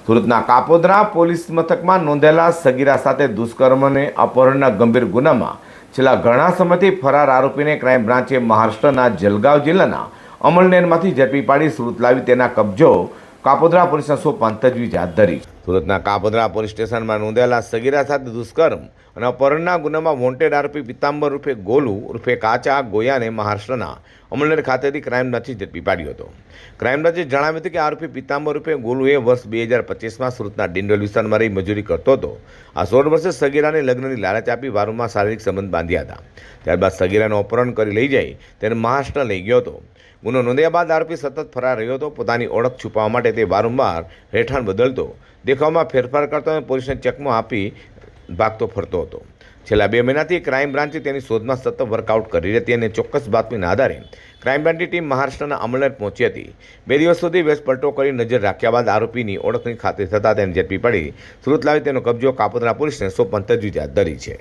સુરતના કાપોદ્રા પોલીસ મથકમાં નોંધાયેલા સગીરા સાથે દુષ્કર્મ અને અપહરણના ગંભીર ગુનામાં છેલ્લા ઘણા સમયથી ફરાર આરોપીને ક્રાઇમ બ્રાન્ચે મહારાષ્ટ્રના જલગાંવ જિલ્લાના અમલનેરમાંથી ઝડપી પાડી સુરત લાવી તેના કબજો કાપોદ્રા પોલીસના સોંપવાની તજવીજ હાથ ધરી. સુરતના કાપોદ્રા પોલીસ સ્ટેશનમાં નોંધાયેલા સગીરા સાથે દુષ્કર્મ અને અપહરણના ગુનામાં વોન્ટેડ આરોપી પિતાંબર ઉર્ફે ગોલુ ઉર્ફે કાચા ગોયાને મહારાષ્ટ્રના અમલનેર ખાતેથી ક્રાઇમ બ્રાન્ચે ઝડપી પાડ્યો હતો. ક્રાઇમ બ્રાન્ચે જણાવ્યું હતું કે આરોપી પિતાંબર ઉર્ફે ગોલુએ વર્ષ 2025માં સુરતના ડિંડોલ વિસ્તારમાં રહી મજૂરી કરતો હતો. આ 16 વર્ષે સગીરાને લગ્નની લાલચ આપી વારંવાર શારીરિક સંબંધ બાંધ્યા હતા. ત્યારબાદ સગીરાનું અપહરણ કરી લઈ જઈ તેને મહારાષ્ટ્ર લઈ ગયો હતો. ગુનો નોંધ્યા બાદ આરોપી સતત ફરાર રહ્યો હતો. પોતાની ઓળખ છુપાવવા માટે તે વારંવાર રહેઠાણ બદલતો, દેખાવમાં ફેરફાર કરતો અને પોલીસને ચકમો આપી ભાગતો ફરતો હતો. છેલ્લા 2 મહિનાથી ક્રાઇમ બ્રાન્ચે તેની શોધમાં સતત વર્કઆઉટ કરી હતી અને ચોક્કસ બાતમીના આધારે ક્રાઇમ બ્રાન્ચની ટીમ મહારાષ્ટ્રના અમલનેર પહોંચી હતી. 2 દિવસ સુધી વેશ પલટો કરી નજર રાખ્યા બાદ આરોપીની ઓળખની ખાતરી થતાં તેને ઝડપી પડી સુરત લાવી તેનો કબજો કાપોદ્રા પોલીસને સોંપવાની તજવીજ હાથ ધરી છે.